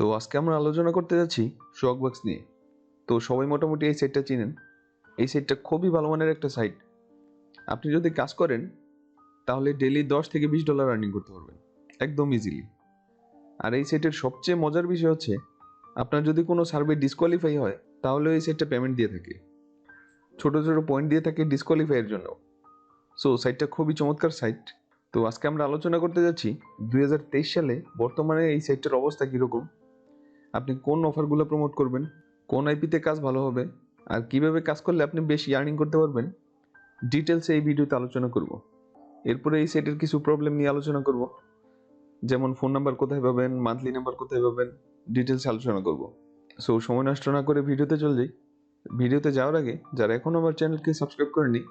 তো আজকে আমরা আলোচনা করতে যাচ্ছি শকবাক্স নিয়ে। তো সবাই মোটামুটি এই সাইটটা চিনেন। এই সাইটটা খুবই ভালো মানের একটা সাইট। আপনি যদি কাজ করেন তাহলে ডেইলি $10 থেকে $20 আর্নিং করতে পারবেন একদম ইজিলি। আর এই সাইটের সবচেয়ে মজার বিষয় হচ্ছে আপনার যদি কোনো সার্ভে ডিসকোয়ালিফাই হয় তাহলে এই সাইটটা পেমেন্ট দিয়ে থাকে, ছোট ছোট পয়েন্ট দিয়ে থাকে ডিসকোয়ালিফাইয়ের জন্য। সো সাইটটা খুবই চমৎকার সাইট। তো আজকে আমরা আলোচনা করতে যাচ্ছি 2023 সালে বর্তমানে এই সাইটটার অবস্থা কীরকম, আপনি কোন অফারগুলো প্রমোট করবেন, কোন আইপিতে কাজ ভালো হবে, আর কিভাবে কাজ করলে আপনি বেশি আর্নিং করতে পারবেন, ডিটেলসে এই ভিডিওতে আলোচনা করব। এরপরে এই সাইটের কিছু প্রবলেম নিয়ে আলোচনা করব, যেমন ফোন নাম্বার কোথায় পাবেন, মান্থলি নাম্বার কোথায় পাবেন, ডিটেলসে আলোচনা করব। সো সময় নষ্ট না করে ভিডিওতে চলে যাই। ভিডিওতে যাওয়ার আগে যারা এখনও আমার চ্যানেলকে সাবস্ক্রাইব করেনি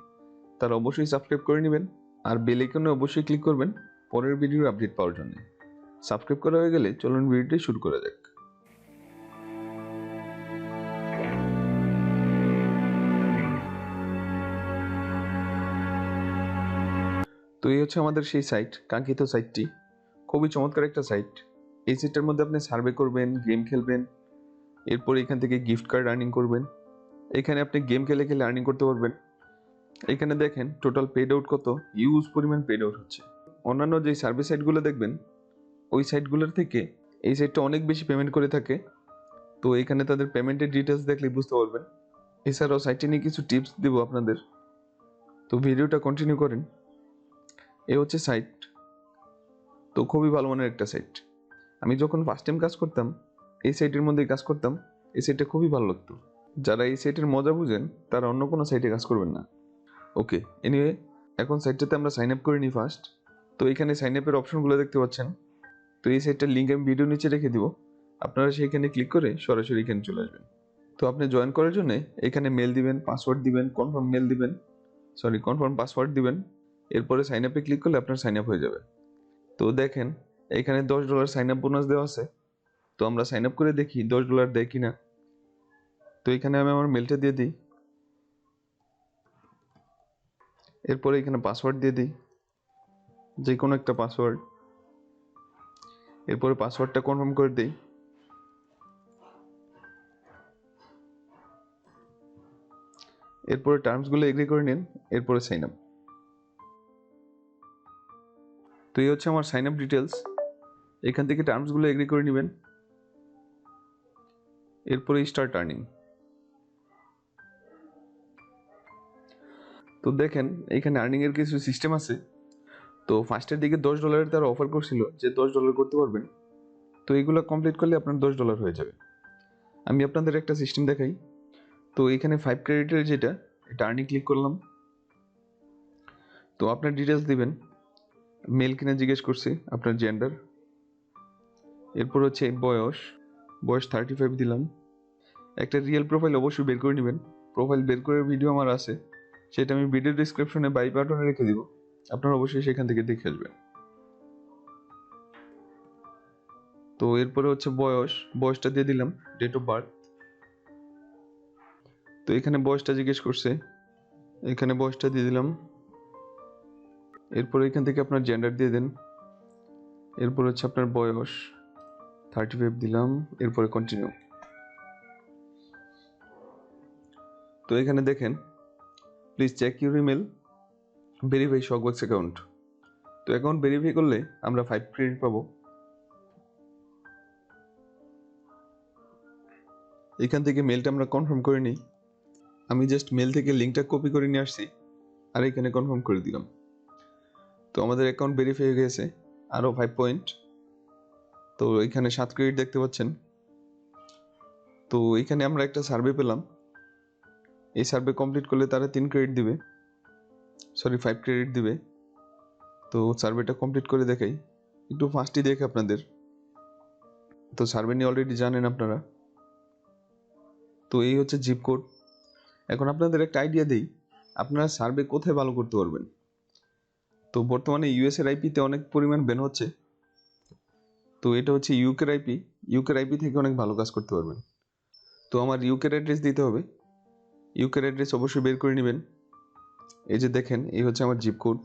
তারা অবশ্যই সাবস্ক্রাইব করে নেবেন, আর বেল আইকনে অবশ্যই ক্লিক করবেন পরের ভিডিওর আপডেট পাওয়ার জন্য। সাবস্ক্রাইব করা হয়ে গেলে চলুন ভিডিওটি শুরু করা যাক। তো এই হচ্ছে আমাদের সেই সাইট, কাঙ্ক্ষিত সাইটটি। খুবই চমৎকার একটা সাইট। এই সাইটটার মধ্যে আপনি সার্ভে করবেন, গেম খেলবেন, এরপর এখান থেকে গিফট কার্ড আর্নিং করবেন। এখানে আপনি গেম খেলে খেলে আর্নিং করতে পারবেন। এখানে দেখেন টোটাল পেড আউট কত, ইউজ পরিমাণ পেড আউট হচ্ছে। অন্যান্য যে সার্ভে সাইটগুলো দেখবেন ওই সাইটগুলোর থেকে এই সাইটটা অনেক বেশি পেমেন্ট করে থাকে। তো এখানে তাদের পেমেন্টের ডিটেলস দেখলে বুঝতে পারবেন। এছাড়াও সাইটটি নিয়ে কিছু টিপস দেবো আপনাদের, তো ভিডিওটা কন্টিনিউ করেন। এ হচ্ছে সাইট। তো খুবই ভালো মানের একটা সাইট। আমি যখন ফার্স্ট টাইম কাজ করতাম এই সাইটের মধ্যেই কাজ করতাম। এই সাইটটা খুবই ভালো লাগতো। যারা এই সাইটের মজা বুঝেন তারা অন্য কোনো সাইটে কাজ করবেন না। ওকে, এনিওয়ে এখন সাইটটাতে আমরা সাইন আপ করে নিই ফার্স্ট। তো এখানে সাইন আপের অপশনগুলো দেখতে পাচ্ছেন। তো এই সাইটটার লিঙ্ক আমি ভিডিও নিচে রেখে দিব, আপনারা সেইখানে ক্লিক করে সরাসরি এখানে চলে আসবেন। তো আপনি জয়েন করার জন্য এখানে মেল দিবেন, পাসওয়ার্ড দিবেন, কনফার্ম পাসওয়ার্ড দিবেন। এরপরে সাইন আপে ক্লিক করলে আপনার সাইন আপ হয়ে যাবে। তো দেখেন এখানে $10 সাইন আপ বোনাস দেওয়া আছে। তো আমরা সাইন আপ করে দেখি $10 দেয় কিনা। তো এখানে আমি আমার মেলটা দিয়ে দিই, এরপরে এখানে পাসওয়ার্ড দিয়ে দিই, যে কোনো একটা পাসওয়ার্ড। এরপরে পাসওয়ার্ডটা কনফার্ম করে দিই। এরপরে টার্মসগুলো এগ্রি করে নিন, এরপরে সাইন আপ। তো এই হচ্ছে আমার সাইন আপ ডিটেলস। এখান থেকে টার্মসগুলো এগ্রি করে নেবেন, এরপরে স্টার্ট আর্নিং। তো দেখেন এখানে আর্নিং এর কিছু সিস্টেম আছে। তো ফার্স্টের দিকে $10 তারা অফার করছিল যে $10 করতে পারবেন। তো এইগুলো কমপ্লিট করলে আপনার $10 হয়ে যাবে। আমি আপনাদের একটা সিস্টেম দেখাই। তো এখানে 5 ক্রেডিটের যেটা, এটা আর্নিং ক্লিক করলাম। তো আপনার ডিটেলস দিবেন, মেল কিনা জিজ্ঞেস করছি, আপনার জেন্ডার, এরপর হচ্ছে বয়স 35 দিলাম। একটা রিয়েল প্রোফাইল অবশ্যই বের করে নেবেন। প্রোফাইল বের করে ভিডিও আমার আছে, সেটা আমি ভিডিও ডিসক্রিপশনে বাই বাটনে রেখে দিব, আপনারা অবশ্যই সেখান থেকে দেখে আসবেন। তো এরপরে হচ্ছে বয়সটা দিয়ে দিলাম, ডেট অফ বার্থ। তো এখানে বয়সটা জিজ্ঞেস করছে, এখানে বয়সটা দিয়ে দিলাম। এরপর এখান থেকে আপনার জেন্ডার দিয়ে দেন। এরপর হচ্ছে আপনার বয়স 35 দিলাম, এরপরে কন্টিনিউ। তো এখানে দেখেন please check your email, verify শকবাক্স অ্যাকাউন্ট। তো অ্যাকাউন্ট ভেরিফাই করলে আমরা 5 ক্রেডিট পাবো। এখান থেকে মেলটা আমরা কনফার্ম করে নিই। আমি জাস্ট মেল থেকে লিঙ্কটা কপি করে নিয়ে আসছি আর এখানে কনফার্ম করে দিলাম। তো আমাদের অ্যাকাউন্ট ভেরিফাই হয়ে গেছে, আরও 5 পয়েন্ট। তো এখানে 7 ক্রেডিট দেখতে পাচ্ছেন। তো এখানে আমরা একটা সার্ভে পেলাম, এই সার্ভে কমপ্লিট করলে তারা 5 ক্রেডিট দিবে। তো সার্ভেটা কমপ্লিট করে দেখাই, একটু ফাস্টই দেখে আপনাদের। তো সার্ভে নিয়ে অলরেডি জানেন আপনারা। তো এই হচ্ছে জিপ কোড। এখন আপনাদের একটা আইডিয়া দেই, আপনারা সার্ভে কোথায় ভালো করতে পারবেন। তো বর্তমানে ইউএসের আইপিতে অনেক পরিমাণ ব্যান হচ্ছে। তো এটা হচ্ছে ইউকের আইপি থেকে অনেক ভালো কাজ করতে পারবেন। তো আমার ইউকের অ্যাড্রেস দিতে হবে। ইউকের অ্যাড্রেস অবশ্যই বের করে নেবেন। এই যে দেখেন এই হচ্ছে আমার জিপ কোড।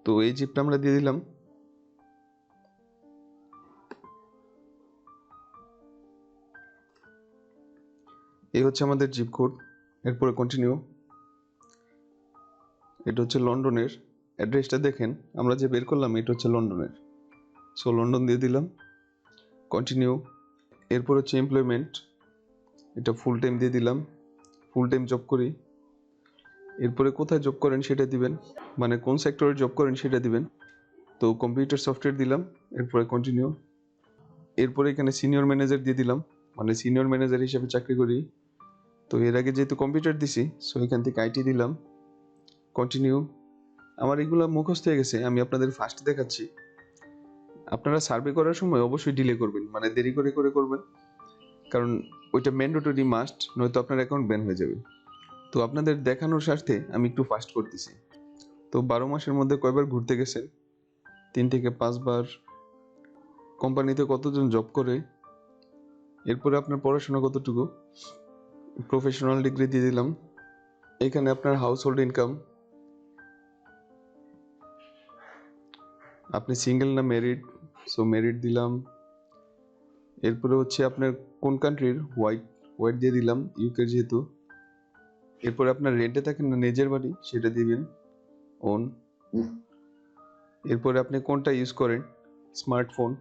তো এই জিপটা আমরা দিয়ে দিলাম। এই হচ্ছে আমাদের জিপ কোড। এরপরে কন্টিনিউ। এটা হচ্ছে লন্ডনের অ্যাড্রেসটা, দেখেন আমরা যে বের করলাম এটা হচ্ছে লন্ডনের, সো লন্ডন দিয়ে দিলাম, কন্টিনিউ। এরপর হচ্ছে এমপ্লয়মেন্ট, এটা ফুল টাইম দিয়ে দিলাম, ফুল টাইম জব করি। এরপরে কোথায় জব করেন সেটা দিবেন, মানে কোন সেক্টরে জব করেন সেটা দিবেন। তো কম্পিউটার সফটওয়্যার দিলাম, এরপরে কন্টিনিউ। এরপরে এখানে সিনিয়র ম্যানেজার দিয়ে দিলাম, মানে সিনিয়র ম্যানেজার হিসেবে চাকরি করি। তো এর আগে যেহেতু কম্পিউটার দিছি, সো এখান থেকে আইটি দিলাম, কন্টিনিউ। আমার এগুলো মুখস্থ হয়ে গেছে, আমি আপনাদের ফার্স্ট দেখাচ্ছি। আপনারা সার্ভে করার সময় অবশ্যই ডিলে করবেন, মানে দেরি করে করে করবেন, কারণ ওইটা ম্যান্ডেটরি মাস্ট, নয়তো আপনার অ্যাকাউন্ট ব্যান হয়ে যাবে। তো আপনাদের দেখানোর স্বার্থে আমি একটু ফাস্ট করতেছি। তো 12 মাসের মধ্যে কয়বার ঘুরতে গেছেন? 3 থেকে 5 বার। কোম্পানিতে কতজন জব করে? এরপরে আপনার পড়াশোনা কতটুকু? প্রফেশনাল ডিগ্রি দিয়ে দিলাম। এখানে আপনার হাউস হোল্ড ইনকাম, আপনি সিঙ্গেল না ম্যারিড, সো ম্যারিড দিলাম। এরপরে হচ্ছে আপনার কোন কান্ট্রির, হোয়াইট দিয়ে দিলাম, ইউকে যেহেতু। এরপরে আপনার রেন্টে থাকেন না নিজের বাড়ি, সেটা দিবেন, ওন। এরপরে আপনি কোনটা ইউজ করেন, স্মার্টফোন,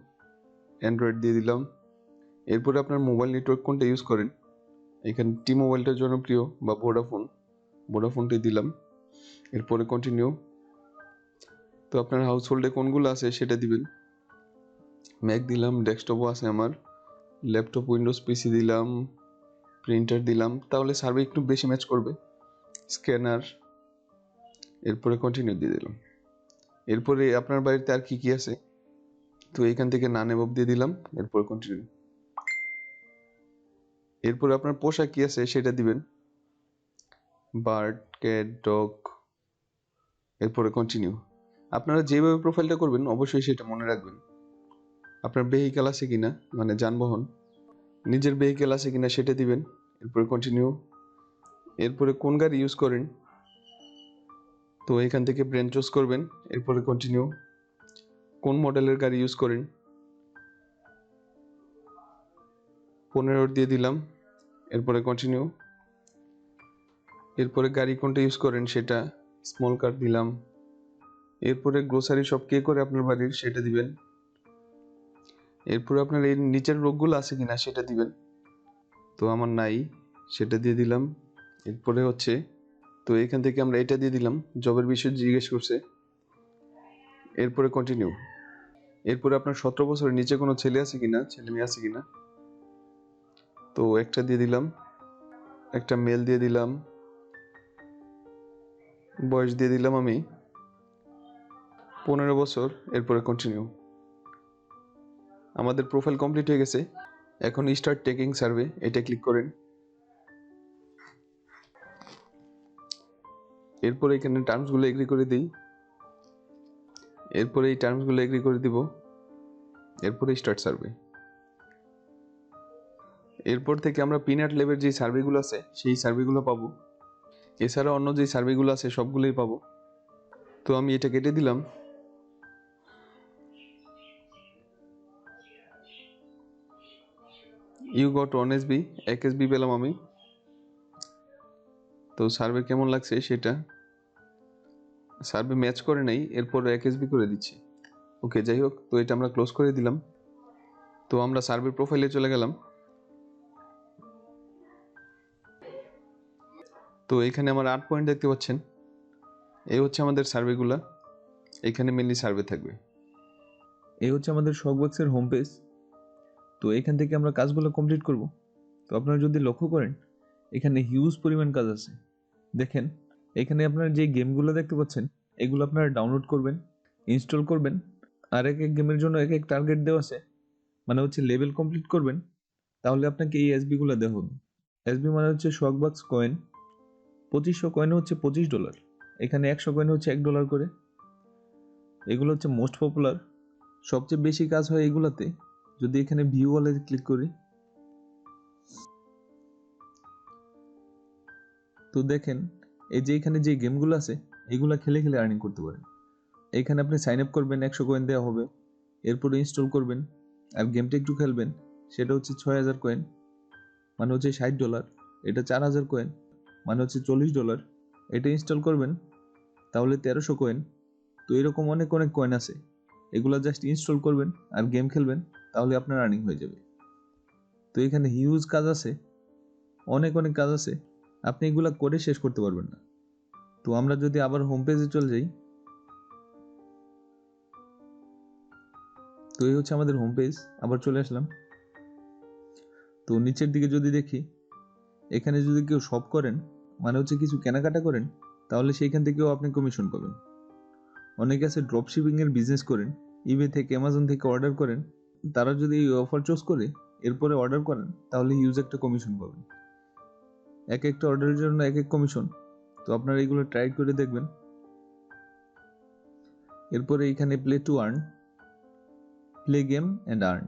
অ্যান্ড্রয়েড দিয়ে দিলাম। এরপরে আপনার মোবাইল নেটওয়ার্ক কোনটা ইউজ করেন, এখানে টি মোবাইলটা জনপ্রিয় বা ভোডাফোনটাই দিলাম। এরপরে কন্টিনিউ। তো আপনার হাউস হোল্ডে কোনগুলো আছে সেটা দিবেন, ম্যাক দিলাম, ডেস্কটপও আছে আমার, ল্যাপটপ, উইন্ডোজ পিসি দিলাম, প্রিন্টার দিলাম, তাহলে সার্ভে একটু বেশি ম্যাচ করবে, স্ক্যানার। এরপরে কন্টিনিউ দিয়ে দিলাম। এরপরে আপনার বাড়িতে আর কি কি আছে, তো এইখান থেকে নান এবভ দিয়ে দিলাম, এরপরে কন্টিনিউ। এরপরে আপনার পোশাক কি আছে সেটা দিবেন, বার্ড, ক্যাট, ডগ। এরপরে কন্টিনিউ। আপনারা যেভাবে প্রোফাইলটা করবেন অবশ্যই সেটা মনে রাখবেন। আপনার ভেহিকেল আছে কিনা, মানে যানবাহন, নিজের ভেহিকেল আছে কিনা সেটা দিবেন, এরপরে কন্টিনিউ। এরপরে কোন গাড়ি ইউজ করেন, তো এখান থেকে ব্র্যান্ড চুজ করবেন, এরপরে কন্টিনিউ। কোন মডেলের গাড়ি ইউজ করেন, 15 দিয়ে দিলাম, এরপরে কন্টিনিউ। এরপরে গাড়ি কোনটা ইউজ করেন সেটা, স্মল কার দিলাম। এরপরে গ্রোসারি শপ কে করে আপনার বাড়ির সেটা দিবেন। এরপরে আপনার এই নিচের রোগগুলো আছে কিনা সেটা দিবেন, তো আমার নাই, সেটা দিয়ে দিলাম। এরপরে হচ্ছে, তো এখান থেকে আমরা এটা দিয়ে দিলাম, জবের বিষয়ে জিজ্ঞেস করছে, এরপরে কন্টিনিউ। এরপরে আপনার 17 বছরের নিচে কোনো ছেলে আছে কিনা, ছেলে মেয়ে আছে কিনা, তো একটা দিয়ে দিলাম, একটা মেল দিয়ে দিলাম, বয়স দিয়ে দিলাম আমি 15 বছর, এরপরে কন্টিনিউ। আমাদের প্রোফাইল কমপ্লিট হয়ে গেছে, এখন স্টার্ট টেকিং সার্ভে, এটা ক্লিক করেন। এরপরে এখানে টার্মসগুলো এগ্রি করে দিই, এরপরে এই টার্মসগুলো এগ্রি করে দিব, এরপরে স্টার্ট সার্ভে। এরপর থেকে আমরা পিনাট লেভের যে সার্ভেগুলো আছে সেই সার্ভেগুলো পাবো, এছাড়া অন্য যে সার্ভেগুলো আছে সবগুলোই পাবো। তো আমি এটা কেটে দিলাম। ইউ গট 1 SB, 1 SB পেলাম আমি। তো সার্ভে কেমন লাগছে সেটা, সার্ভে ম্যাচ করে নাই, এরপর 1 SB করে দিচ্ছি। ওকে, যাই হোক, তো এটা আমরা ক্লোজ করে দিলাম। তো আমরা সার্ভে প্রোফাইলে চলে গেলাম। তো এখানে আমার 8 পয়েন্ট দেখতে পাচ্ছেন, এই হচ্ছে আমাদের সার্ভেগুলা, এখানে মেনলি সার্ভে থাকবে। এই হচ্ছে আমাদের শকবাক্সের হোম পেজ। তো এখান থেকে আমরা কাজগুলো কমপ্লিট করব। তো আপনারা যদি লক্ষ্য করেন এখানে হিউজ পরিমাণ কাজ আছে। দেখেন এখানে আপনারা যে গেমগুলো দেখতে পাচ্ছেন এগুলো আপনারা ডাউনলোড করবেন, ইনস্টল করবেন, আর এক এক গেমের জন্য এক এক টার্গেট দেওয়া আছে, মানে হচ্ছে লেভেল কমপ্লিট করবেন, তাহলে আপনাকে এই এসবিগুলো দেওয়া হবে। এসবি মানে হচ্ছে শকবাক্স কয়েন, 2500 কয়েন হচ্ছে $25, এখানে 100 কয়েন হচ্ছে $1 করে। এগুলো হচ্ছে মোস্ট পপুলার, সবচেয়ে বেশি কাজ হয় এগুলাতে। যদি এখানে ভিউ ওয়ালে ক্লিক করি, তো দেখেন এই যে এখানে যে গেমগুলো আছে এগুলা খেলে খেলে আর্নিং করতে পারেন। এখানে আপনি সাইন আপ করবেন, 100 কয়েন দেওয়া হবে, এরপরে ইনস্টল করবেন আর গেমটা একটু খেলবেন, সেটা হচ্ছে 6000 কয়েন, মানে হচ্ছে $60। এটা 4000 কয়েন, মানে হচ্ছে $40। এটা ইনস্টল করবেন তাহলে 1300 কয়েন। তো এরকম অনেক অনেক কয়েন আছে, এগুলা জাস্ট ইনস্টল করবেন আর গেম খেলবেন, তাহলে আপনার আর্নিং হয়ে যাবে। তো এখানে হিউজ কাজ আছে, অনেক অনেক কাজ আছে, আপনি এগুলা করে শেষ করতে পারবেন না। তো আমরা যদি আবার হোম পেজে চলে যাই, তো এই হচ্ছে আমাদের হোম পেজ। আবার চলে আসলাম। তো নিচের দিকে যদি দেখি, এখানে যদি কেউ শপ করেন, মানে হচ্ছে কিছু কেনাকাটা করেন, তাহলে সেইখান থেকেও আপনি কমিশন পাবেন। অনেকে আছে ড্রপ শিপিং এর বিজনেস করেন, ইবে থেকে অ্যামাজন থেকে অর্ডার করেন, তারা যদি এই অফার চুজ করে এরপরে অর্ডার করেন, তাহলে হিউজ একটা কমিশন পাবেন। এক একটা অর্ডারের জন্য এক এক কমিশন। তো আপনারা এইগুলো ট্রাই করে দেখবেন। এরপরে এখানে play to earn, play game and earn.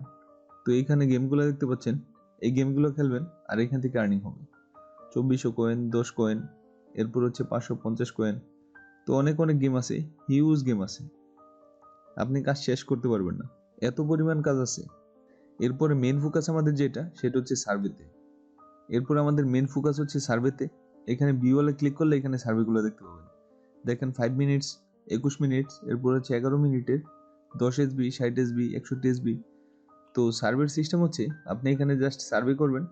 তো এইখানে গেমগুলো দেখতে পাচ্ছেন, এই গেমগুলো খেলবেন আর এখান থেকে আর্নিং হবে 2400 কয়েন, 10 কয়েন, এরপর হচ্ছে 550 কয়েন। তো অনেক অনেক গেম আছে, হিউজ গেম আছে, আপনি কাজ শেষ করতে পারবেন না, এত পরিমাণ কাজ আছে। এরপরে মেন ফোকাস আমাদের যেটা, সেটা হচ্ছে সার্ভেতে। এরপর আমাদের মেন ফোকাস হচ্ছে সার্ভেতে। এখানে ভিউয়ালে ক্লিক করলে এখানে সার্ভেগুলো দেখতে পাবেন। দেখেন 5 মিনিটস, 21 মিনিটস, এরপর হচ্ছে 11 মিনিটের, 10 এসবি, 60 এসবি, 61 এসবি। তো সার্ভের সিস্টেম হচ্ছে আপনি এখানে জাস্ট সার্ভে করবেন,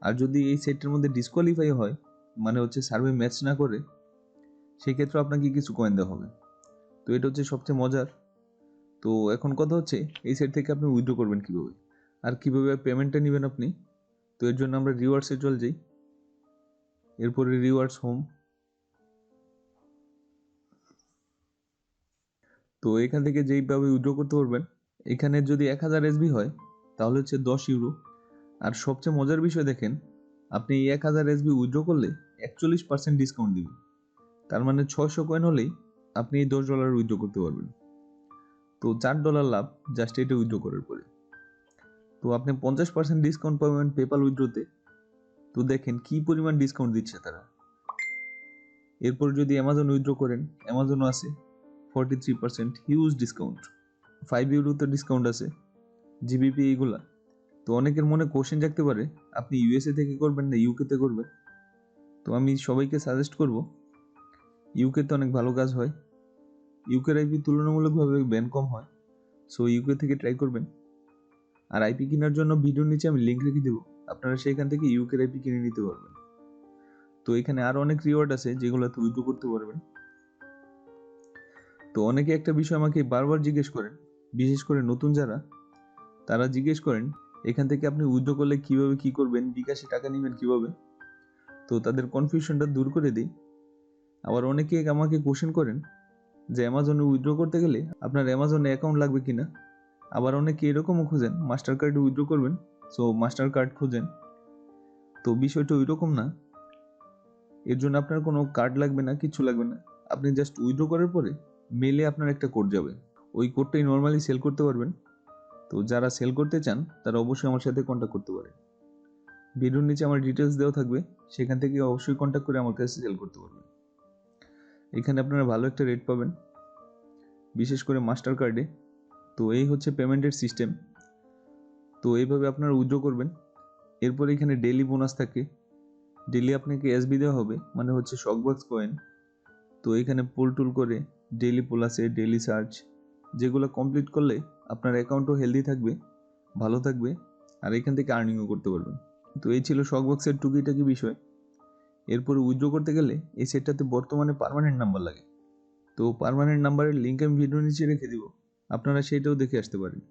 আর যদি এই সেটটার মধ্যে ডিসকোয়ালিফাই হয়, মানে হচ্ছে সার্ভে ম্যাচ না করে, সেক্ষেত্রে আপনাকে কিছু কয়েন দেওয়া হবে। তো এটা হচ্ছে সবচেয়ে মজার। তো এখন কথা হচ্ছে এই সেট থেকে আপনি উইথড্র করবেন কিভাবে, আর কিভাবে পেমেন্টটা নেবেন আপনি। তো এর জন্য আমরা রিওয়ার্ডসে চলে যাই। এরপরে রিওয়ার্ডস হোম। তো এখান থেকে যেইভাবে উইথড্র করতে পারবেন, এখানে যদি 1000 এসবি হয় তাহলে হচ্ছে 10 ইউরো। আর সবচেয়ে মজার বিষয় দেখেন, আপনি এই 1000 এসবি উইথড্র করলে 41% ডিসকাউন্ট দিবে। তার মানে 600 কয়েন হলেই আপনি এই $10 উইথড্র করতে পারবেন। তো $4 লাভ জাস্ট এটা উইথড্র করার পরে। তো আপনি 50% ডিসকাউন্ট পাবেন পেপাল উইথড্রোতে। তো দেখেন কি পরিমাণ ডিসকাউন্ট দিচ্ছে তারা। এরপর যদি অ্যামাজন উইথড্র করেন, অ্যামাজনও আছে 43%, হিউজ ডিসকাউন্ট। 5 ইউরোতে ডিসকাউন্ট আছে, জিবিপি এইগুলা। তো অনেকের মনে কোশ্চেন জাগতে পারে, আপনি ইউএসএ থেকে করবেন না ইউকেতে করবেন। তো আমি সবাইকে সাজেস্ট করব, ইউকেতে অনেক ভালো কাজ হয়, ইউকের আইপি তুলনামূলকভাবে ব্যান কম হয়। সো ইউকে থেকে ট্রাই করবেন। আর আইপি কেনার জন্য ভিডিওর নিচে আমি লিঙ্ক রেখে দেবো, আপনারা সেখান থেকে ইউকের আইপি কিনে নিতে পারবেন। তো এখানে আরো অনেক রিওয়ার্ড আছে যেগুলোতে উইথড্র করতে পারবেন। তো অনেকে একটা বিষয় আমাকে বারবার জিজ্ঞেস করেন, বিশেষ করে নতুন যারা, তারা জিজ্ঞেস করেন এখান থেকে আপনি উইথড্র করলে কিভাবে কি করবেন, বিকাশে টাকা নেবেন কিভাবে। তো তাদের কনফিউশনটা দূর করে দিই। আবার অনেকে আমাকে কোশ্চেন করেন যে অ্যামাজনে উইথড্র করতে গেলে আপনার অ্যামাজনে অ্যাকাউন্ট লাগবে কিনা। আবার অনেকে এরকমও খোঁজেন মাস্টার কার্ডে উইথড্র করবেন, সো মাস্টার কার্ড খোঁজেন। তো বিষয়টা ওইরকম না, এর জন্য আপনার কোনো কার্ড লাগবে না, কিছু লাগবে না। আপনি জাস্ট উইথড্র করার পরে মেলে আপনার একটা কোড যাবে, ওই কোডটাই নর্মালি সেল করতে পারবেন। তো যারা সেল করতে চান তারা অবশ্যই আমার সাথে কন্ট্যাক্ট করতে পারেন। ভিডিওর নিচে আমার ডিটেলস দেওয়া থাকবে, সেখান থেকে অবশ্যই কন্ট্যাক্ট করে আমার কাছে সেল করতে পারবেন। এখানে আপনারা ভালো একটা রেট পাবেন, বিশেষ করে মাস্টার কার্ডে। তো এই হচ্ছে পেমেন্টের সিস্টেম। তো এইভাবে আপনারা উইথড্র করবেন। এরপর এখানে ডেইলি বোনাস থাকে, ডেইলি আপনাকে এসবি দেওয়া হবে, মানে হচ্ছে শকবক্স কয়েন। তো এখানে পুল টুল করে ডেইলি পুল আছে, ডেইলি সার্চ, যেগুলো কমপ্লিট করলে আপনার অ্যাকাউন্টও হেলদি থাকবে, ভালো থাকবে, আর এখান থেকে আর্নিংও করতে পারবেন। তো এই ছিল শকবক্সের টুকিটাকি বিষয়। এরপরে উইথড্র করতে গেলে এই সেটটাতে বর্তমানে পার্মানেন্ট নাম্বার লাগে। তো পার্মানেন্ট নাম্বারের লিঙ্ক আমি ভিডিও নিচে রেখে দিব, আপনারা সেইটাও দেখে আসতে পারেন।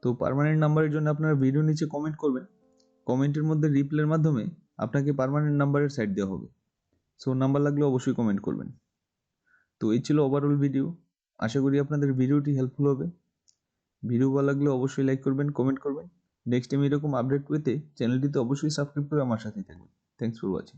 তো পার্মানেন্ট নাম্বারের জন্য আপনারা ভিডিও নিচে কমেন্ট করবেন, কমেন্টের মধ্যে রিপ্লাইয়ের মাধ্যমে আপনাকে পার্মানেন্ট নাম্বারের সাইট দেওয়া হবে। সো নাম্বার লাগলে অবশ্যই কমেন্ট করবেন। তো এই ছিল ওভারঅল ভিডিও, আশা করি আপনাদের ভিডিওটি হেল্পফুল হবে। ভিডিও ভালো লাগলে অবশ্যই লাইক করবেন, কমেন্ট করবেন। নেক্সট টাইম এরকম আপডেট পেতে চ্যানেলটিতে অবশ্যই সাবস্ক্রাইব করে আমার সাথেই থাকবেন। Thanks for watching.